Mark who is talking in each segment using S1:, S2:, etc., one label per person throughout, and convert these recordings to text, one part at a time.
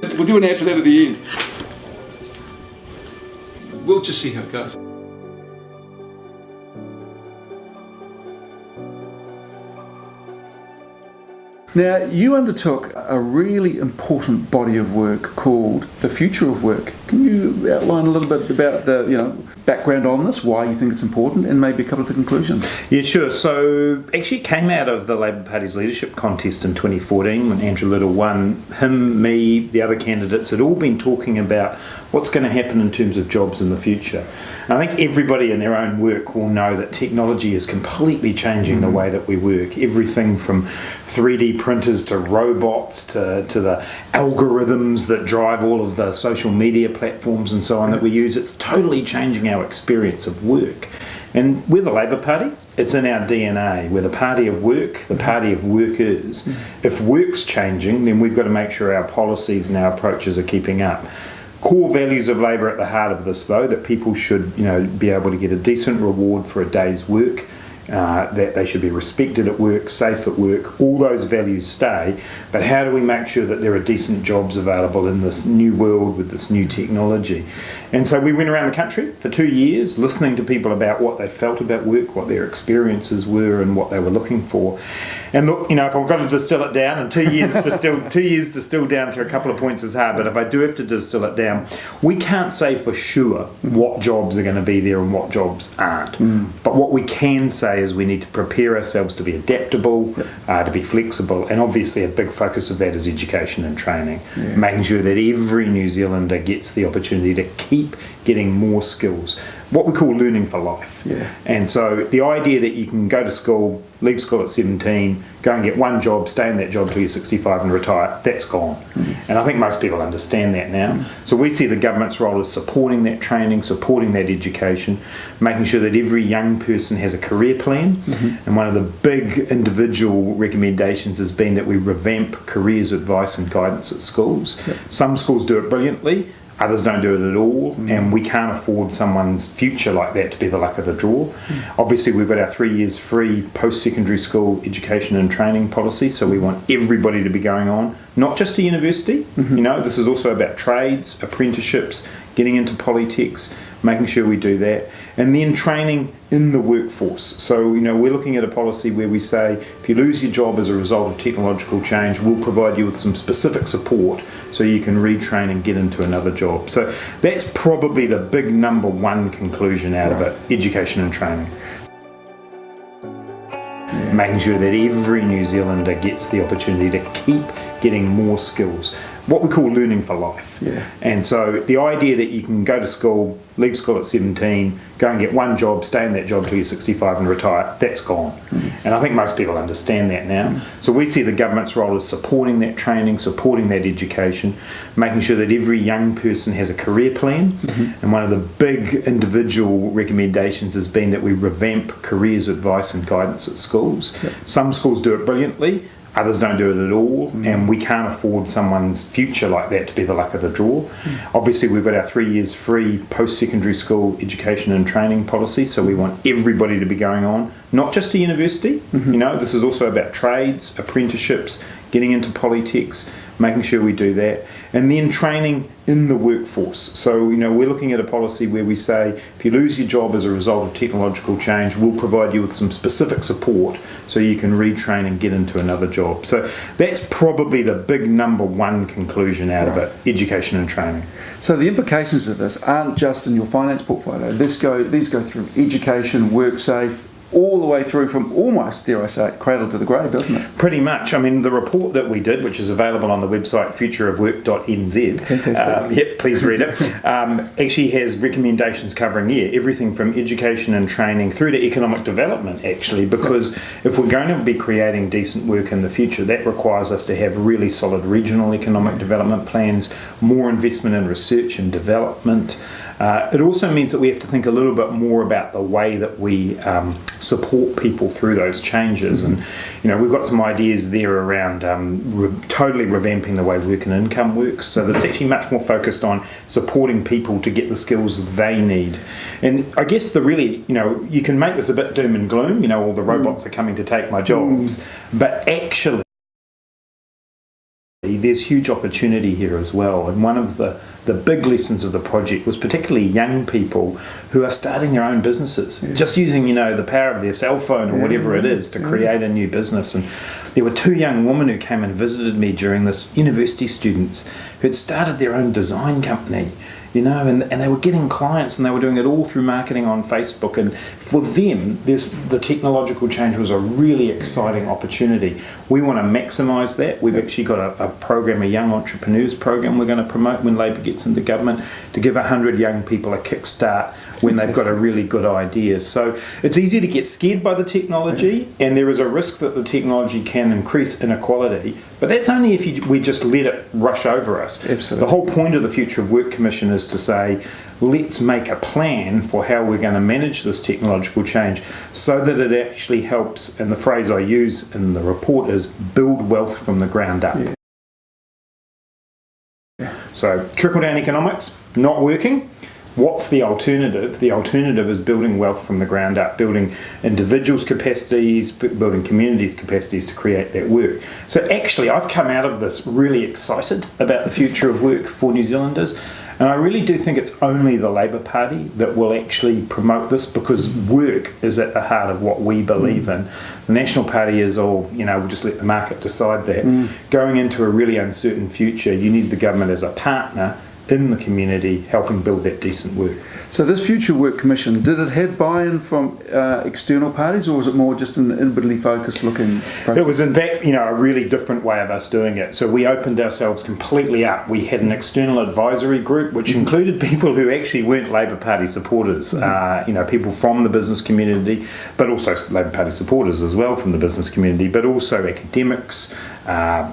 S1: We'll do an ad for that at the end. We'll just see how it goes.
S2: Now, you undertook a really important body of work called The Future of Work. Can you outline a little bit about the background on this, why you think it's important, and maybe a couple of the conclusions?
S3: Yeah, sure. So actually it came out of the Labour Party's leadership contest in 2014 when Andrew Little won. Him, me, the other candidates had all been talking about what's going to happen in terms of jobs in the future. And I think everybody in their own work will know that technology is completely changing the way that we work. Everything from 3D printers to robots to the algorithms that drive all of the social media platforms and so on that we use. It's totally changing our experience of work. And we're the Labour Party. It's in our DNA. We're the party of work, the party of workers. If work's changing, then we've got to make sure our policies and our approaches are keeping up. Core values of Labour at the heart of this, though, that people should, be able to get a decent reward for a day's work, that they should be respected at work, safe at work, all those values stay, but how do we make sure that there are decent jobs available in this new world with this new technology? And so we went around the country for 2 years listening to people about what they felt about work, what their experiences were and what they were looking for. And look, if I've got to distill it down, and 2 years distilled down to a couple of points is hard, but if I do have to distill it down, we can't say for sure what jobs are going to be there and what jobs aren't. But what we can say is we need to prepare ourselves to be adaptable, to be flexible, and obviously a big focus of that is education and training, making sure that every New Zealander gets the opportunity to keep getting more skills, what we call learning for life. And so the idea that you can go to school, leave school at 17, go and get one job, stay in that job till you're 65 and retire, that's gone. And I think most people understand that now. So we see the government's role as supporting that training, supporting that education, making sure that every young person has a career plan. And one of the big individual recommendations has been that we revamp careers advice and guidance at schools. Some schools do it brilliantly, others don't do it at all, and we can't afford someone's future like that to be the luck of the draw. Obviously, we've got our 3 years free post-secondary school education and training policy, so we want everybody to be going on, not just to university. This is also about trades, apprenticeships, getting into polytechs, making sure we do that, and then training in the workforce. So, we're looking at a policy where we say, if you lose your job as a result of technological change, we'll provide you with some specific support so you can retrain and get into another job. So that's probably the big number one conclusion out of it, education and training. Making sure that every New Zealander gets the opportunity to keep getting more skills, what we call learning for life. And so the idea that you can go to school, leave school at 17, go and get one job, stay in that job till you're 65 and retire, that's gone. And I think most people understand that now. So we see the government's role as supporting that training, supporting that education, making sure that every young person has a career plan. And one of the big individual recommendations has been that we revamp careers advice and guidance at schools. Some schools do it brilliantly, others don't do it at all, and we can't afford someone's future like that to be the luck of the draw. Obviously, we've got our 3 years free post-secondary school education and training policy, so we want everybody to be going on, not just to university. This is also about trades, apprenticeships, getting into polytechs, making sure we do that, and then training in the workforce. So, we're looking at a policy where we say, if you lose your job as a result of technological change, we'll provide you with some specific support so you can retrain and get into another job. So that's probably the big number one conclusion out of it, education and training.
S2: So the implications of this aren't just in your finance portfolio. These go through education, WorkSafe, all the way through from almost, dare I say it, cradle to the grave, doesn't it?
S3: Pretty much. I mean, the report that we did, which is available on the website futureofwork.nz,
S2: Fantastic.
S3: Please read it, actually has recommendations covering, everything from education and training through to economic development, actually, because if we're going to be creating decent work in the future, that requires us to have really solid regional economic development plans, more investment in research and development. It also means that we have to think a little bit more about the way that we support people through those changes. And we've got some ideas there around totally revamping the way work and income works, so that's actually much more focused on supporting people to get the skills they need. And I guess you can make this a bit doom and gloom, all the robots are coming to take my jobs, but actually There's huge opportunity here as well, and one of the big lessons of the project was particularly young people who are starting their own businesses, just using the power of their cell phone or whatever it is to create a new business. And there were two young women who came and visited me during this, university students who had started their own design company, and they were getting clients, and they were doing it all through marketing on Facebook. And for them, the technological change was a really exciting opportunity. We want to maximise that. We've actually got a program, a Young Entrepreneurs program we're going to promote when Labor gets into government, to give 100 young people a kickstart when they've got a really good idea. So it's easy to get scared by the technology, and there is a risk that the technology can increase inequality, but that's only if we just let it rush over us.
S2: Absolutely.
S3: The whole point of the Future of Work Commission is to say, let's make a plan for how we're going to manage this technological change so that it actually helps, and the phrase I use in the report is build wealth from the ground up. So trickle-down economics, not working. What's the alternative? The alternative is building wealth from the ground up, building individuals' capacities, building communities' capacities to create that work. So actually, I've come out of this really excited about the future of work for New Zealanders, and I really do think it's only the Labour Party that will actually promote this, because work is at the heart of what we believe in. The National Party is all, we'll just let the market decide that. Going into a really uncertain future, you need the government as a partner in the community, helping build that decent work.
S2: So this Future Work Commission, did it have buy-in from external parties, or was it more just an inwardly focused looking project?
S3: It was in fact, a really different way of us doing it. So we opened ourselves completely up. We had an external advisory group, which included people who actually weren't Labour Party supporters, people from the business community, but also Labour Party supporters as well from the business community, but also academics,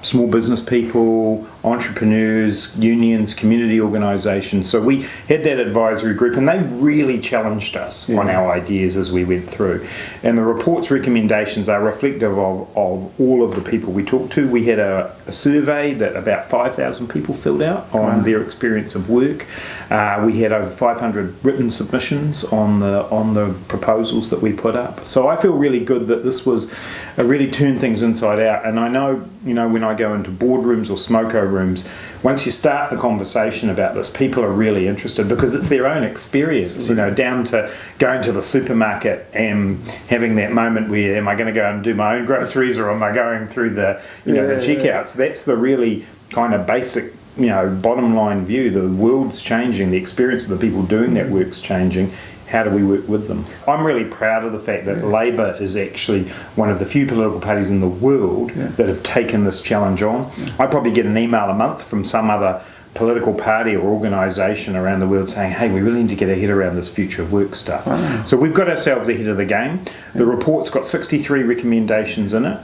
S3: small business people, entrepreneurs, unions, community organisations. So we had that advisory group, and they really challenged us on our ideas as we went through. And the report's recommendations are reflective of all of the people we talked to. We had a survey that about 5,000 people filled out on their experience of work. We had over 500 written submissions on the proposals that we put up. So I feel really good that this was really turned things inside out. And I know, when I go into boardrooms or smoko rooms, once you start the conversation about this, people are really interested because it's their own experience, down to going to the supermarket and having that moment where, am I going to go and do my own groceries, or am I going through the checkouts? That's the really kind of basic, bottom line view. The world's changing, the experience of the people doing that work's changing. How do we work with them? I'm really proud of the fact that Labour is actually one of the few political parties in the world that have taken this challenge on. I probably get an email a month from some other political party or organisation around the world saying, hey, we really need to get our head around this future of work stuff. Wow. So we've got ourselves ahead of the game. The report's got 63 recommendations in it.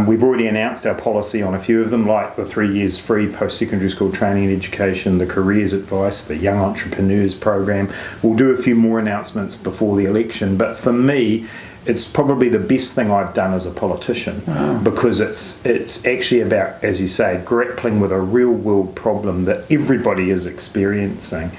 S3: We've already announced our policy on a few of them, like the 3 years free post-secondary school training and education, the careers advice, the Young Entrepreneurs program. We'll do a few more announcements before the election, but for me, it's probably the best thing I've done as a politician, because it's actually about, as you say, grappling with a real world problem that everybody is experiencing,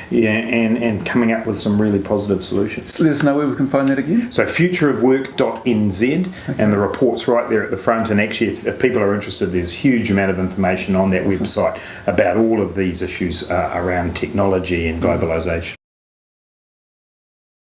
S3: and coming up with some really positive solutions.
S2: Let us know where we can find that again.
S3: So futureofwork.nz, and the report's right there at the front, and actually if people are interested, there's a huge amount of information on that website about all of these issues around technology and globalisation.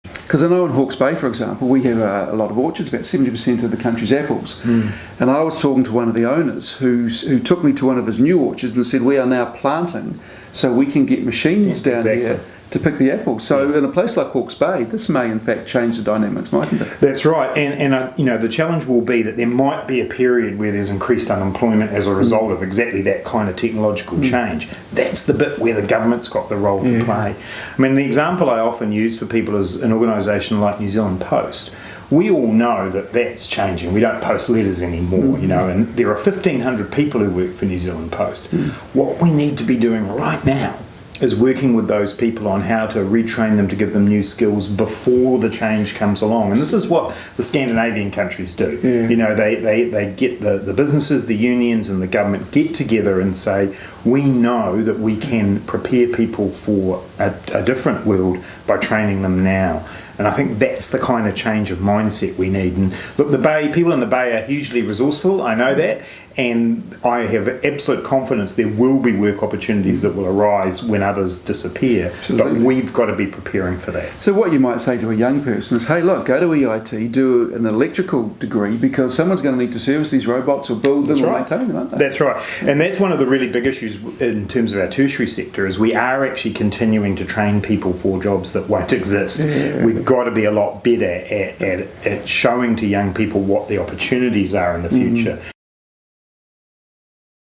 S2: Because I know in Hawke's Bay, for example, we have a lot of orchards, about 70% of the country's apples. And I was talking to one of the owners who took me to one of his new orchards and said, we are now planting so we can get machines down here to pick the apples. So in a place like Hawke's Bay, this may in fact change the dynamics, mightn't it?
S3: That's right. And the challenge will be that there might be a period where there's increased unemployment as a result of exactly that kind of technological change. That's the bit where the government's got the role to play. I mean, the example I often use for people is an organisation like New Zealand Post. We all know that that's changing. We don't post letters anymore, and there are 1,500 people who work for New Zealand Post. What we need to be doing right now is working with those people on how to retrain them, to give them new skills before the change comes along. And this is what the Scandinavian countries do. They get the businesses, the unions and the government get together and say, we know that we can prepare people for a different world by training them now. And I think that's the kind of change of mindset we need. And look, people in the Bay are hugely resourceful, I know that, and I have absolute confidence there will be work opportunities that will arise when others disappear.
S2: Absolutely.
S3: But we've got to be preparing for that.
S2: So what you might say to a young person is, hey, look, go to EIT, do an electrical degree, because someone's going to need to service these robots or build them or maintain them, aren't they?
S3: That's right. And that's one of the really big issues in terms of our tertiary sector, is we are actually continuing to train people for jobs that won't exist.
S2: Yeah.
S3: We've got to be a lot better at showing to young people what the opportunities are in the future.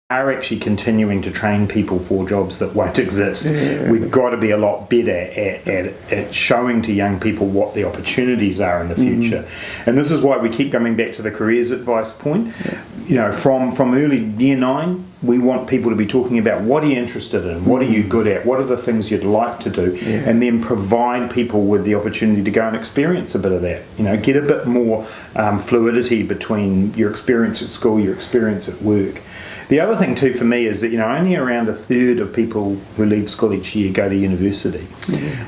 S3: Are actually continuing to train people for jobs that won't exist.
S2: Yeah.
S3: We've got to be a lot better at showing to young people what the opportunities are in the future. And this is why we keep coming back to the careers advice point.
S2: Yeah.
S3: You know, from early year 9, we want people to be talking about what are you interested in, what are you good at, what are the things you'd like to do, and then provide people with the opportunity to go and experience a bit of that. You know, get a bit more fluidity between your experience at school, your experience at work. The other thing too for me is that, you know, only around a third of people who leave school each year go to university.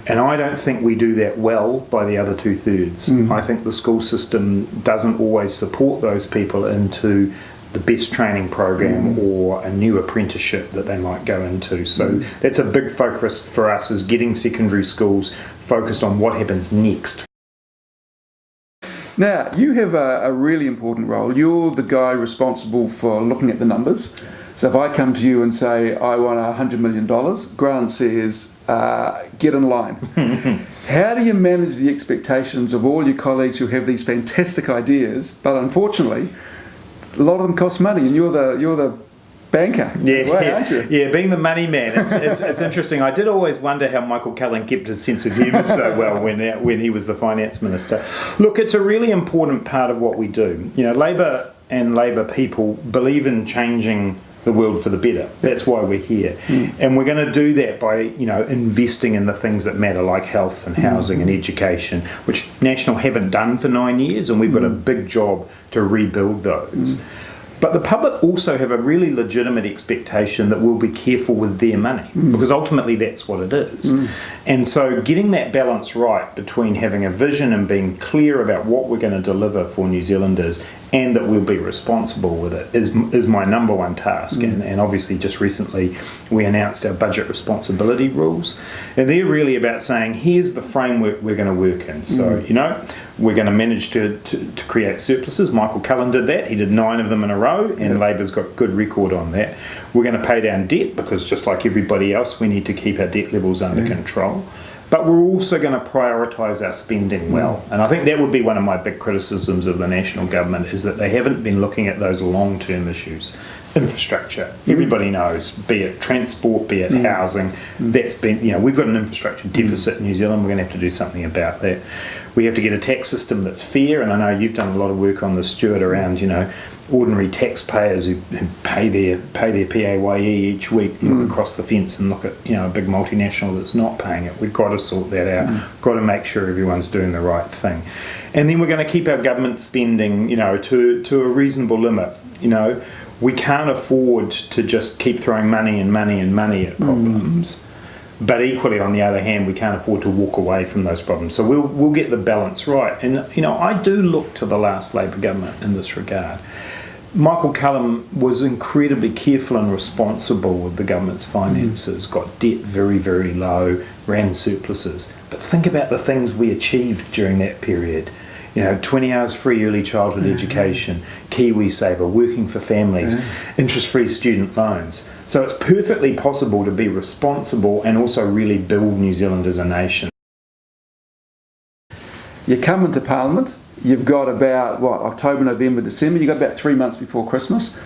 S3: And I don't think we do that well by the other 2/3. I think the school system doesn't always support those people into the best training program or a new apprenticeship that they might go into. So that's a big focus for us, is getting secondary schools focused on what happens next.
S2: Now, you have a really important role. You're the guy responsible for looking at the numbers. So if I come to you and say, I want $100 million, Grant says, get in line. How do you manage the expectations of all your colleagues who have these fantastic ideas, but unfortunately, a lot of them cost money, and you're the banker, aren't you?
S3: Yeah, being the money man. It's interesting. I did always wonder how Michael Cullen kept his sense of humour so well when he was the finance minister. Look, it's a really important part of what we do. You know, Labor and Labor people believe in changing the world for the better. That's why we're here. And we're going to do that by, you know, investing in the things that matter, like health and housing and education, which National haven't done for 9 years, and we've got a big job to rebuild those. But the public also have a really legitimate expectation that we'll be careful with their money, because ultimately that's what it is. And so getting that balance right between having a vision and being clear about what we're going to deliver for New Zealanders, and that we'll be responsible with it, is my number one task. And obviously just recently we announced our budget responsibility rules, and they're really about saying, here's the framework we're going to work in. So, you know, we're going to manage to create surpluses. Michael Cullen did that. He did 9 of them in a row, and Labor's got good record on that. We're going to pay down debt, because just like everybody else, we need to keep our debt levels under control. But we're also going to prioritise our spending well. And I think that would be one of my big criticisms of the national government, is that they haven't been looking at those long-term issues. Infrastructure, everybody knows, be it transport, be it housing, that's been, you know, we've got an infrastructure deficit in New Zealand. We're going to have to do something about that. We have to get a tax system that's fair, and I know you've done a lot of work on this, Stuart, around, you know, ordinary taxpayers who pay their PAYE each week, look across the fence and look at, you know, a big multinational that's not paying it. We've got to sort that out. Got to make sure everyone's doing the right thing. And then we're going to keep our government spending, you know, to a reasonable limit. You know, we can't afford to just keep throwing money at problems. But equally, on the other hand, we can't afford to walk away from those problems. So we'll get the balance right. And, you know, I do look to the last Labor government in this regard. Michael Cullen was incredibly careful and responsible with the government's finances, got debt very, very low, ran surpluses. But think about the things we achieved during that period. You know, 20 hours free early childhood education, KiwiSaver, working for families, interest-free student loans. So it's perfectly possible to be responsible and also really build New Zealand as a nation.
S2: You come into Parliament, you've got about, October, November, December, you've got about 3 months before Christmas.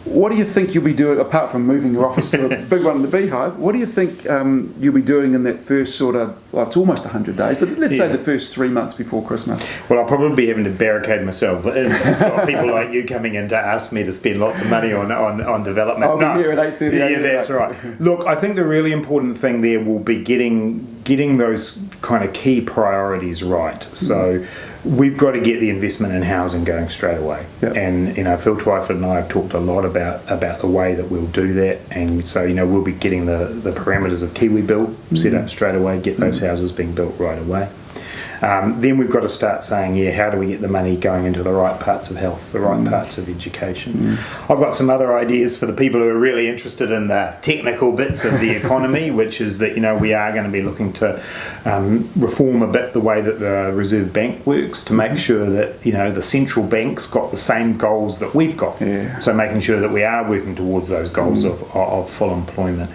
S2: What do you think you'll be doing, apart from moving your office to a big one in the Beehive, what do you think you'll be doing in that first sort of, it's almost 100 days, but let's say the first 3 months before Christmas?
S3: Well, I'll probably be having to barricade myself to stop people like you coming in to ask me to spend lots of money on development.
S2: I'll be here at 8:30.
S3: Yeah, that's right. Look, I think the really important thing there will be getting those kind of key priorities right. So we've got to get the investment in housing going straight away. Yep. And, you know, Phil Twyford and I have talked a lot about the way that we'll do that. And so, you know, we'll be getting the parameters of Kiwi Build set up straight away, get those houses being built right away. then we've got to start saying, how do we get the money going into the right parts of health, the right parts of education? I've got some other ideas for the people who are really interested in the technical bits of the economy, which is that, we are going to be looking to reform a bit the way that the Reserve Bank works to make sure that, the central bank's got the same goals that we've got.
S2: Yeah.
S3: So making sure that we are working towards those goals of full employment.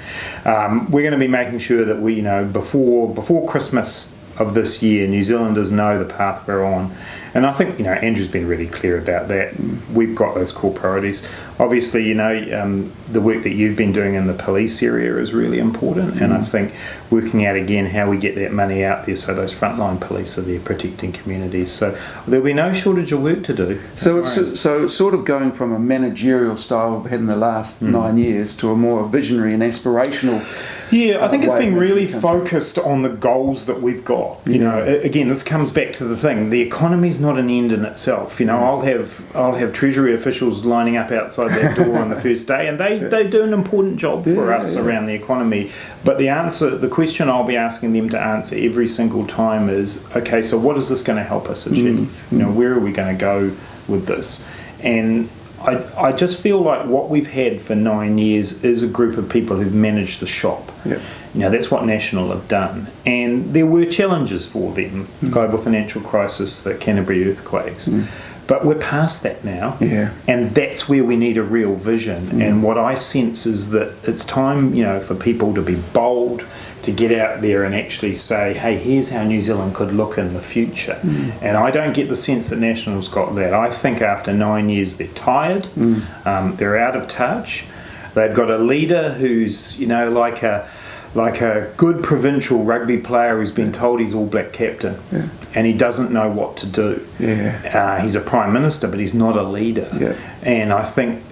S3: We're going to be making sure that we, before Christmas of this year, New Zealanders know the path we're on. And I think, Andrew's been really clear about that. We've got those core priorities. Obviously, the work that you've been doing in the police area is really important. And I think working out again how we get that money out there so those frontline police are there protecting communities. So there'll be no shortage of work to do.
S2: So it's sort of going from a managerial style we've had in the last 9 years to a more visionary and aspirational.
S3: Yeah, I think it's been really focused on the goals that we've got. Again, this comes back to the thing. The economy's not an end in itself. I'll have Treasury officials lining up outside that door on the first day, and they do an important job for us around the economy. But the question I'll be asking them to answer every single time is, okay, so what is this going to help us achieve? Where are we going to go with this? And I just feel like what we've had for 9 years is a group of people who've managed the shop.
S2: Yep.
S3: That's what National have done. And there were challenges for them, global financial crisis, the Canterbury earthquakes. But we're past that now.
S2: Yeah.
S3: And that's where we need a real vision. And what I sense is that it's time, for people to be bold, to get out there and actually say, hey, here's how New Zealand could look in the future. And I don't get the sense that National's got that. I think after 9 years they're tired, they're out of touch. They've got a leader who's, like a good provincial rugby player who's been told he's All Black captain, and he doesn't know what to do. He's a Prime Minister, but he's not a leader. And I think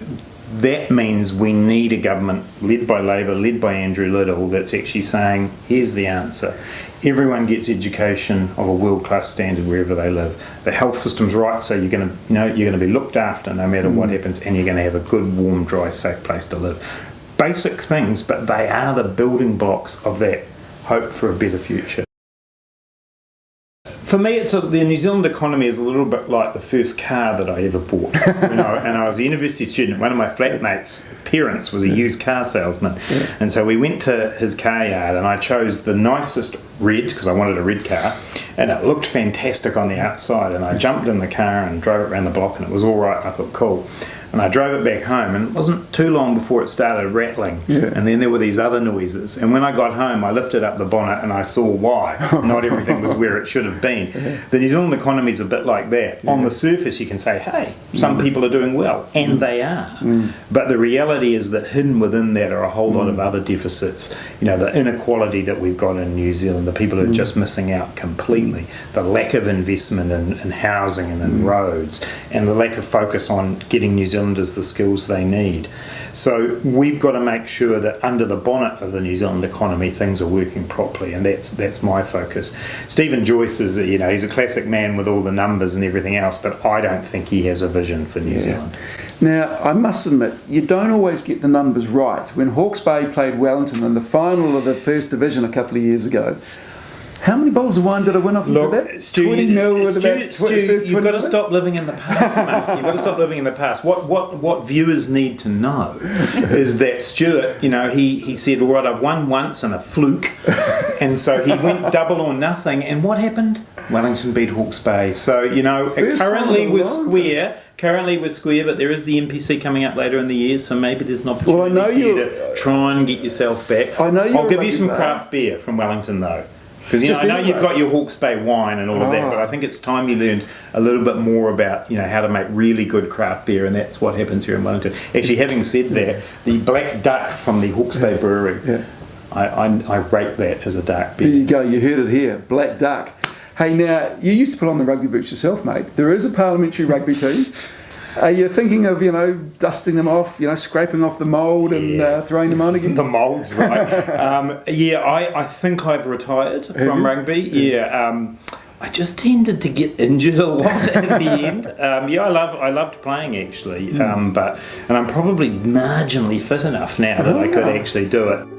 S3: that means we need a government led by Labour, led by Andrew Little, that's actually saying, here's the answer. Everyone gets education of a world-class standard wherever they live. The health system's right, so you're going to be looked after no matter what happens, and you're going to have a good, warm, dry, safe place to live. Basic things, but they are the building blocks of that hope for a better future. For me, the New Zealand economy is a little bit like the first car that I ever bought. And I was a university student. One of my flatmates' parents was a used car salesman. And so we went to his car yard and I chose the nicest red, because I wanted a red car, and it looked fantastic on the outside. And I jumped in the car and drove it around the block and it was all right. I thought, cool. And I drove it back home, and it wasn't too long before it started rattling. And then there were these other noises. And when I got home, I lifted up the bonnet and I saw why. Not everything was where it should have been. The New Zealand economy is a bit like that. On the surface, you can say, hey, some people are doing well, and they are. But the reality is that hidden within that are a whole lot of other deficits. The inequality that we've got in New Zealand, the people who are just missing out completely, the lack of investment in housing and in roads, and the lack of focus on getting New Zealanders the skills they need. So we've got to make sure that under the bonnet of the New Zealand economy things are working properly, and that's my focus. Stephen Joyce is he's a classic man with all the numbers and everything else, but I don't think he has a vision for New Zealand.
S2: Now, I must admit, you don't always get the numbers right. When Hawke's Bay played Wellington in the final of the First Division a couple of years ago, how many bottles of wine did I win off you for that?
S3: Stu,
S2: 20 mil with about
S3: Stu, you've got to stop living in the past, mate. You've got to stop living in the past. What viewers need to know is that Stuart, he said, all right, I've won once in a fluke. And so he went double or nothing. And what happened? Wellington beat Hawke's Bay. So, currently we're square. Currently we're square, but there is the NPC coming up later in the year, so maybe there's an opportunity for you to try and get yourself back. I'll give you some craft beer from Wellington, though. Because I know you've got your Hawke's Bay wine and all of that, but I think it's time you learned a little bit more about how to make really good craft beer, and that's what happens here in Wellington. Actually, having said that, the Black Duck from the Hawke's Bay Brewery, I rate that as a dark beer.
S2: There you go, you heard it here, Black Duck. Hey, now, you used to put on the rugby boots yourself, mate. There is a parliamentary rugby team. Are you thinking of, dusting them off, scraping off the mould and throwing them on again?
S3: The mould's right. I think I've retired from rugby. I just tended to get injured a lot at the end. I loved playing actually, and I'm probably marginally fit enough now that I could actually do it.